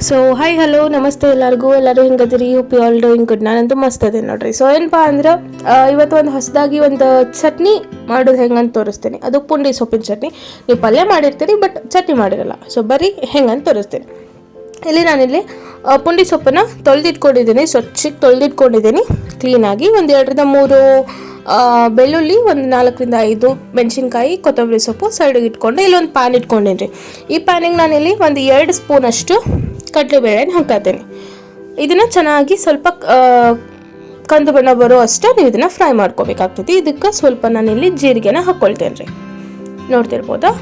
So hi hello ನಮಸ್ತೆ ಎಲ್ಲರೂ ಹಿಂಗದಿರಿ hope you all doing good. ನಾನಂತೂ ಮಸ್ತ್ ಅದೇ ನೋಡ್ರಿ. ಸೊ ಏನಪ್ಪಾ ಅಂದ್ರೆ ಇವತ್ತು ಒಂದು ಹೊಸದಾಗಿ ಒಂದು ಚಟ್ನಿ ಮಾಡೋದು ಹೆಂಗಂತ ತೋರಿಸ್ತೀನಿ. ಅದು ಪುಂಡಿ ಸೊಪ್ಪಿನ ಚಟ್ನಿ. ನೀವು ಪಲ್ಯ ಮಾಡಿರ್ತೀರಿ ಬಟ್ ಚಟ್ನಿ ಮಾಡಿರಲ್ಲ. ಸೊ ಬರೀ ಹೆಂಗಂತ ತೋರಿಸ್ತೀನಿ. ನಾನಿಲ್ಲಿ ಪುಂಡಿ ಸೊಪ್ಪನ್ನು ತೊಳೆದಿಟ್ಕೊಂಡಿದ್ದೀನಿ, ಸ್ವಚ್ಛಕ್ಕೆ ತೊಳೆದಿಟ್ಕೊಂಡಿದ್ದೀನಿ ಕ್ಲೀನಾಗಿ. ಒಂದು 2-3 ಬೆಳ್ಳುಳ್ಳಿ, ಒಂದು 4-5 ಮೆಣಸಿನ್ಕಾಯಿ, ಕೊತ್ತಂಬರಿ ಸೊಪ್ಪು ಸೈಡಿಗೆ ಇಟ್ಕೊಂಡು ಇಲ್ಲೊಂದು ಪ್ಯಾನ್ ಇಟ್ಕೊಂಡಿನಿ. ಈ ಪ್ಯಾನಿಗೆ ನಾನಿಲ್ಲಿ ಒಂದು 2 ಸ್ಪೂನಷ್ಟು ಕಡಲೆಬೇಳೆನ ಹಾಕತ್ತೇನೆ. ಇದನ್ನು ಚೆನ್ನಾಗಿ ಸ್ವಲ್ಪ ಕಂದು ಬಣ್ಣ ಬರೋ ಅಷ್ಟೇ ನೀವು ಇದನ್ನು ಫ್ರೈ ಮಾಡ್ಕೋಬೇಕಾಗ್ತೈತಿ. ಇದಕ್ಕೆ ಸ್ವಲ್ಪ ನಾನಿಲ್ಲಿ ಜೀರಿಗೆನ ಹಾಕ್ಕೊಳ್ತೇನೆ ರೀ. ನೋಡ್ತಿರ್ಬೋದಾ,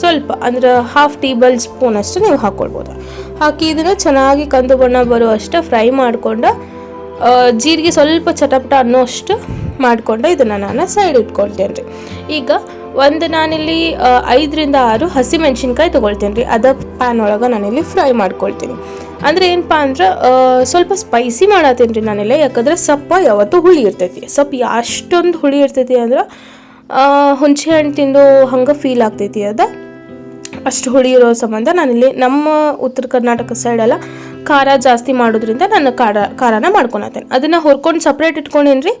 ಸ್ವಲ್ಪ ಅಂದ್ರೆ 1/2 ಟೇಬಲ್ ಸ್ಪೂನ್ ಅಷ್ಟು ನೀವು ಹಾಕ್ಕೊಳ್ಬೋದು. ಹಾಕಿ ಇದನ್ನು ಚೆನ್ನಾಗಿ ಕಂದು ಬಣ್ಣ ಬರೋ ಅಷ್ಟು ಫ್ರೈ ಮಾಡಿಕೊಂಡು ಜೀರಿಗೆ ಸ್ವಲ್ಪ ಚಟಪಟ ಅನ್ನೋ ಅಷ್ಟು ಮಾಡಿಕೊಂಡು ಇದನ್ನು ನಾನು ಸೈಡ್ ಇಟ್ಕೊಳ್ತೇನೆ ರೀ. ಈಗ ನಾನಿಲ್ಲಿ 5-6 ಹಸಿ ಮೆಣಸಿನ್ಕಾಯಿ ತೊಗೊಳ್ತೇನೆ ರೀ. ಅದ ಪ್ಯಾನ್ ಒಳಗೆ ನಾನಿಲ್ಲಿ ಫ್ರೈ ಮಾಡ್ಕೊಳ್ತೀನಿ. ಅಂದರೆ ಏನಪ್ಪ ಅಂದ್ರೆ ಸ್ವಲ್ಪ ಸ್ಪೈಸಿ ಮಾಡತ್ತೇನೆ ರೀ ನಾನಿಲ್ಲ. ಯಾಕಂದ್ರೆ ಸೊಪ್ಪ ಯಾವತ್ತೂ ಹುಳಿ ಇರ್ತೈತಿ. ಸೊಪ್ಪು ಅಷ್ಟೊಂದು ಹುಳಿ ಇರ್ತೈತಿ ಅಂದ್ರೆ ಹುಣಸೆ ಹಣ್ಣು ತಿಂದು ಹಂಗೆ ಫೀಲ್ ಆಗ್ತೈತಿ. ಅಷ್ಟು ಹುಳಿ ಇರೋ ಸಂಬಂಧ ನಾನಿಲ್ಲಿ ನಮ್ಮ ಉತ್ತರ ಕರ್ನಾಟಕ ಸೈಡೆಲ್ಲ ಖಾರ ಜಾಸ್ತಿ ಮಾಡೋದ್ರಿಂದ ನಾನು ಖಾರನ ಮಾಡ್ಕೊಳತ್ತೇನೆ. ಅದನ್ನು ಹುರ್ಕೊಂಡು ಸಪ್ರೇಟ್ ಇಟ್ಕೊಂಡೇನಿ ರೀ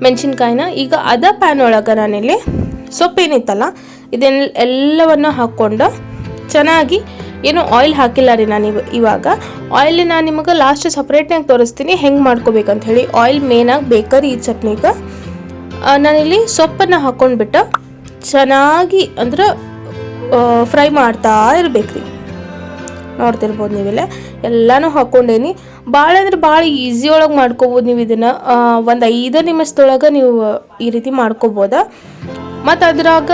ಮೆಣಸಿನ್ಕಾಯಿನ. ಈಗ ಅದ ಪ್ಯಾನ್ ಒಳಗೆ ನಾನಿಲ್ಲಿ ಸೊಪ್ಪೇನಿತ್ತಲ್ಲ ಎಲ್ಲವನ್ನು ಹಾಕ್ಕೊಂಡು ಚೆನ್ನಾಗಿ, ಏನು ಆಯಿಲ್ ಹಾಕಿಲ್ಲ ರೀ ನಾನು ಇವಾಗ. ಆಯಿಲ್ ನಾನು ನಿಮಗೆ ಲಾಸ್ಟ್ ಸಪ್ರೇಟ್ನಾಗ ತೋರಿಸ್ತೀನಿ ಹೆಂಗೆ ಮಾಡ್ಕೋಬೇಕಂತ ಹೇಳಿ. ಆಯಿಲ್ ಮೇನಾಗಿ ಬೇಕರಿ ಈ ಚಟ್ನಿಗೆ. ನಾನಿಲ್ಲಿ ಸೊಪ್ಪನ್ನು ಹಾಕ್ಕೊಂಡ್ಬಿಟ್ಟು ಚೆನ್ನಾಗಿ ಅಂದ್ರೆ ಫ್ರೈ ಮಾಡ್ತಾ ಇರ್ಬೇಕ್ರಿ. ನೋಡ್ತಿರ್ಬೋದು ನೀವೆಲ್ಲ ಎಲ್ಲನೂ ಹಾಕ್ಕೊಂಡೇನಿ. ಭಾಳ ಅಂದ್ರೆ ಭಾಳ ಈಸಿ ಒಳಗೆ ಮಾಡ್ಕೋಬೋದು ನೀವು ಇದನ್ನು. ಒಂದು 5 ನಿಮಿಷದೊಳಗೆ ನೀವು ಈ ರೀತಿ ಮಾಡ್ಕೋಬೋದ. ಮತ್ತು ಅದ್ರಾಗ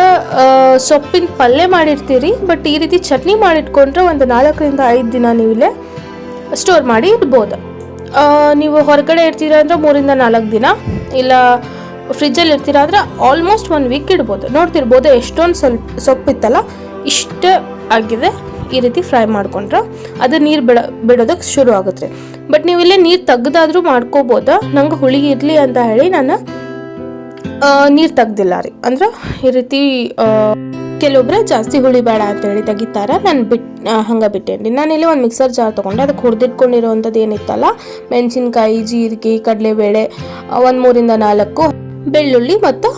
ಸೊಪ್ಪಿನ ಪಲ್ಯ ಮಾಡಿರ್ತೀರಿ, ಬಟ್ ಈ ರೀತಿ ಚಟ್ನಿ ಮಾಡಿಟ್ಕೊಂಡ್ರೆ ಒಂದು 4-5 ದಿನ ನೀವಿಲ್ಲೇ ಸ್ಟೋರ್ ಮಾಡಿ ಇಡ್ಬೋದು. ನೀವು ಹೊರಗಡೆ ಇರ್ತೀರ ಅಂದ್ರೆ 3-4 ದಿನ, ಇಲ್ಲ ಫ್ರಿಜ್ಜಲ್ಲಿ ಇರ್ತೀರ ಅಂದ್ರೆ ಆಲ್ಮೋಸ್ಟ್ 1 ವೀಕ್ ಇಡ್ಬೋದು. ನೋಡ್ತಿರ್ಬೋದು ಎಷ್ಟೊಂದು ಸೊಪ್ಪಿತ್ತಲ್ಲ ಇಷ್ಟ ಆಗಿದೆ. ಈ ರೀತಿ ಫ್ರೈ ಮಾಡ್ಕೊಂಡ್ರೆ ಅದು ನೀರು ಬಿಡೋದಕ್ಕೆ ಶುರು ಆಗುತ್ತೆ. ಬಟ್ ನೀವು ಇಲ್ಲೇ ನೀರು ತೆಗ್ದಾದ್ರೂ ಮಾಡ್ಕೋಬೋದ. ನಂಗೆ ಹುಳಿ ಇರಲಿ ಅಂತ ಹೇಳಿ ನಾನು ನೀರು ತೆಗ್ದಿಲ್ಲ ರೀ. ಅಂದ್ರೆ ಈ ರೀತಿ ಕೆಲವೊಬ್ರೆ ಜಾಸ್ತಿ ಹುಳಿ ಬೇಡ ಅಂತೇಳಿ ತೆಗಿತಾರ. ನಾನು ಹಂಗೆ ಬಿಟ್ಟೇನಿ. ನಾನಿಲ್ಲಿ ಒಂದು ಮಿಕ್ಸರ್ ಜಾರ್ ತೊಗೊಂಡೆ. ಅದಕ್ಕೆ ಹುರಿದಿಟ್ಕೊಂಡಿರೋವಂಥದ್ದು ಏನಿತ್ತಲ್ಲ ಮೆಣಸಿನ್ಕಾಯಿ, ಜೀರಿಗೆ, ಕಡಲೆಬೇಳೆ, 3-4 ಬೆಳ್ಳುಳ್ಳಿ ಮತ್ತು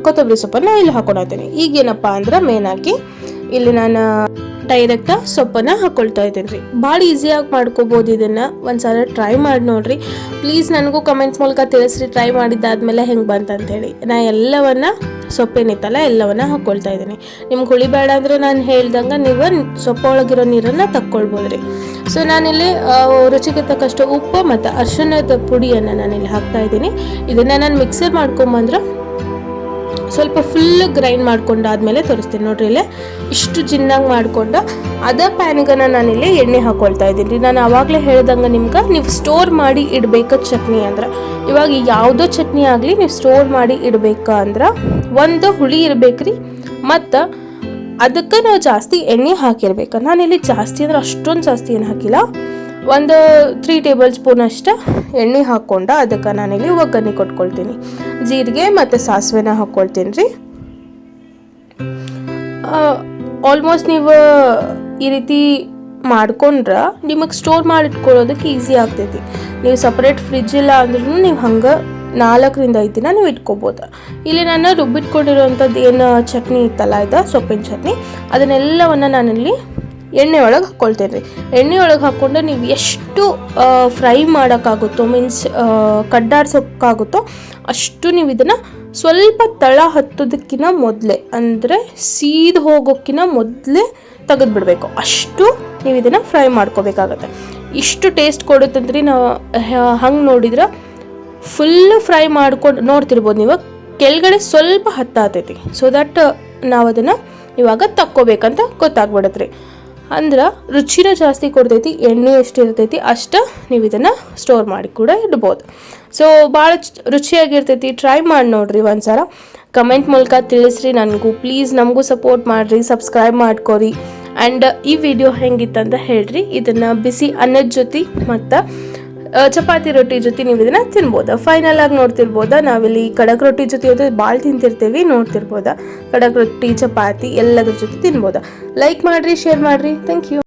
ಕೊತ್ತಂಬರಿ ಸೊಪ್ಪನ್ನು ಇಲ್ಲಿ ಹಾಕೊಳತ್ತೀನಿ. ಈಗೇನಪ್ಪ ಅಂದ್ರೆ ಮೇನಾಗಿ ಇಲ್ಲಿ ನಾನು ಡೈರೆಕ್ಟ್ ಸೊಪ್ಪನ್ನು ಹಾಕ್ಕೊಳ್ತಾ ಇದ್ದೀನಿ ರೀ. ಭಾಳ ಈಸಿಯಾಗಿ ಮಾಡ್ಕೋಬೋದು. ಇದನ್ನು ಒಂದ್ಸಲ ಟ್ರೈ ಮಾಡಿ ನೋಡಿರಿ ಪ್ಲೀಸ್. ನನಗೂ ಕಮೆಂಟ್ಸ್ ಮೂಲಕ ತಿಳಿಸ್ರಿ ಟ್ರೈ ಮಾಡಿದ್ದಾದ್ಮೇಲೆ ಹೆಂಗೆ ಬಂತಂಥೇಳಿ. ನಾನು ಎಲ್ಲವನ್ನು ಸೊಪ್ಪೇನಿತ್ತಲ್ಲ ಎಲ್ಲವನ್ನು ಹಾಕ್ಕೊಳ್ತಾ ಇದ್ದೀನಿ. ನಿಮ್ಗೆ ಹುಳಿ ಬೇಡ ಅಂದರೆ ನಾನು ಹೇಳ್ದಂಗೆ ನೀವು ಸೊಪ್ಪೊಳಗಿರೋ ನೀರನ್ನು ತಕ್ಕೊಳ್ಬೋದು ರೀ. ಸೊ ನಾನಿಲ್ಲಿ ರುಚಿಗೆ ತಕ್ಕಷ್ಟು ಉಪ್ಪು ಮತ್ತು ಅರಿಶಿಣದ ಪುಡಿಯನ್ನು ನಾನಿಲ್ಲಿ ಹಾಕ್ತಾ ಇದ್ದೀನಿ. ಇದನ್ನು ನಾನು ಮಿಕ್ಸರ್ ಮಾಡ್ಕೊಂಬಂದ್ರೆ ಸ್ವಲ್ಪ ಫುಲ್ ಗ್ರೈಂಡ್ ಮಾಡ್ಕೊಂಡಾದ್ಮೇಲೆ ತೋರಿಸ್ತೀನಿ. ನೋಡ್ರಿ ಇಲ್ಲೇ ಇಷ್ಟು ಜಿನ್ನಾಗಿ ಮಾಡ್ಕೊಂಡು ಅದ ಪ್ಯಾನಿಗೆ ನಾನಿಲ್ಲಿ ಎಣ್ಣೆ ಹಾಕ್ಕೊಳ್ತಾ ಇದ್ದೀನಿ. ನಾನು ಆವಾಗಲೇ ಹೇಳ್ದಂಗೆ ನಿಮ್ಗೆ ನೀವು ಸ್ಟೋರ್ ಮಾಡಿ ಇಡಬೇಕು ಚಟ್ನಿ ಅಂದ್ರೆ. ಇವಾಗ ಯಾವುದೋ ಚಟ್ನಿ ಆಗಲಿ ನೀವು ಸ್ಟೋರ್ ಮಾಡಿ ಇಡಬೇಕು ಅಂದ್ರೆ ಒಂದು ಹುಳಿ ಇರಬೇಕ್ರಿ, ಮತ್ತು ಅದಕ್ಕೆ ನಾವು ಜಾಸ್ತಿ ಎಣ್ಣೆ ಹಾಕಿರ್ಬೇಕು. ನಾನಿಲ್ಲಿ ಜಾಸ್ತಿ ಅಂದ್ರೆ ಅಷ್ಟೊಂದು ಜಾಸ್ತಿ ಏನು ಹಾಕಿಲ್ಲ. ಒಂದು 3 ಟೇಬಲ್ ಸ್ಪೂನ್ ಅಷ್ಟು ಎಣ್ಣೆ ಹಾಕ್ಕೊಂಡು ಅದಕ್ಕೆ ನಾನಿಲ್ಲಿ ಒಗ್ಗರಣೆ ಕೊಟ್ಕೊಳ್ತೀನಿ. ಜೀರಿಗೆ ಮತ್ತು ಸಾಸಿವೆನ ಹಾಕ್ಕೊಳ್ತೀನಿ ರೀ. ಆಲ್ಮೋಸ್ಟ್ ನೀವು ಈ ರೀತಿ ಮಾಡ್ಕೊಂಡ್ರೆ ನಿಮಗೆ ಸ್ಟೋರ್ ಮಾಡಿಟ್ಕೊಳ್ಳೋದಕ್ಕೆ ಈಸಿ ಆಗ್ತೈತಿ. ನೀವು ಸಪ್ರೇಟ್ ಫ್ರಿಜ್ ಇಲ್ಲ ಅಂದ್ರೂ ನೀವು ಹಂಗೆ 4-5 ದಿನ ನೀವು ಇಟ್ಕೋಬೋದು. ಇಲ್ಲಿ ನಾನು ರುಬ್ಬಿಟ್ಕೊಂಡಿರೋವಂಥದ್ದು ಏನು ಚಟ್ನಿ ಇತ್ತಲ್ಲ, ಇದು ಸೊಪ್ಪಿನ ಚಟ್ನಿ, ಅದನ್ನೆಲ್ಲವನ್ನು ನಾನಿಲ್ಲಿ ಎಣ್ಣೆ ಒಳಗೆ ಹಾಕ್ಕೊಳ್ತೇನೆ ರೀ. ಎಣ್ಣೆ ಒಳಗೆ ಹಾಕ್ಕೊಂಡು ನೀವು ಎಷ್ಟು ಫ್ರೈ ಮಾಡೋಕ್ಕಾಗುತ್ತೋ, ಮೀನ್ಸ್ ಕಡ್ಡಾಡ್ಸೋಕ್ಕಾಗುತ್ತೋ ಅಷ್ಟು ನೀವು ಇದನ್ನು ಸ್ವಲ್ಪ ತಳ ಹತ್ತೋದಕ್ಕಿಂತ ಮೊದಲೇ, ಅಂದರೆ ಸೀದು ಹೋಗೋಕ್ಕಿಂತ ಮೊದಲೇ ತೆಗೆದುಬಿಡ್ಬೇಕು. ಅಷ್ಟು ನೀವು ಇದನ್ನು ಫ್ರೈ ಮಾಡ್ಕೋಬೇಕಾಗತ್ತೆ. ಇಷ್ಟು ಟೇಸ್ಟ್ ಕೊಡುತ್ತಂದ್ರಿ. ನಾವು ಹಂಗೆ ನೋಡಿದ್ರೆ ಫುಲ್ ಫ್ರೈ ಮಾಡ್ಕೊಂಡು ನೋಡ್ತಿರ್ಬೋದು ನೀವು, ಕೆಳಗಡೆ ಸ್ವಲ್ಪ ಹತ್ತಾತೈತಿ. ಸೊ ದಟ್ ನಾವು ಅದನ್ನು ಇವಾಗ ತಕ್ಕೋಬೇಕಂತ ಗೊತ್ತಾಗ್ಬಿಡತ್ರಿ. ಅಂದ್ರೆ ರುಚಿನ ಜಾಸ್ತಿ ಕೊಡ್ತೈತಿ. ಎಣ್ಣೆ ಎಷ್ಟು ಇರ್ತೈತಿ ಅಷ್ಟು ನೀವು ಇದನ್ನು ಸ್ಟೋರ್ ಮಾಡಿ ಕೂಡ ಇಡ್ಬೋದು. ಸೊ ಭಾಳ ರುಚಿಯಾಗಿರ್ತೈತಿ. ಟ್ರೈ ಮಾಡಿ ನೋಡಿರಿ ಒಂದ್ಸಲ. ಕಮೆಂಟ್ ಮೂಲಕ ತಿಳಿಸ್ರಿ ನನಗೂ ಪ್ಲೀಸ್. ನಮಗೂ ಸಪೋರ್ಟ್ ಮಾಡಿರಿ, ಸಬ್ಸ್ಕ್ರೈಬ್ ಮಾಡ್ಕೊರಿ. ಆ್ಯಂಡ್ ಈ ವಿಡಿಯೋ ಹೆಂಗಿತ್ತಂತ ಹೇಳ್ರಿ. ಇದನ್ನು ಬಿಸಿ ಅನ್ನದ ಜೊತೆ ಮತ್ತು ಚಪಾತಿ ರೊಟ್ಟಿ ಜೊತೆ ನೀವು ಇದನ್ನು ತಿನ್ಬೋದು. ಫೈನಲ್ ಆಗಿ ನೋಡ್ತಿರ್ಬೋದ, ನಾವಿಲ್ಲಿ ಕಡಕ್ ರೊಟ್ಟಿ ಜೊತೆ ಭಾಳ ತಿಂತಿರ್ತೀವಿ. ನೋಡ್ತಿರ್ಬೋದ ಕಡಕ್ ರೊಟ್ಟಿ, ಚಪಾತಿ ಎಲ್ಲದ್ರ ಜೊತೆ ತಿನ್ಬೋದು. ಲೈಕ್ ಮಾಡಿರಿ, ಶೇರ್ ಮಾಡಿರಿ. Thank you.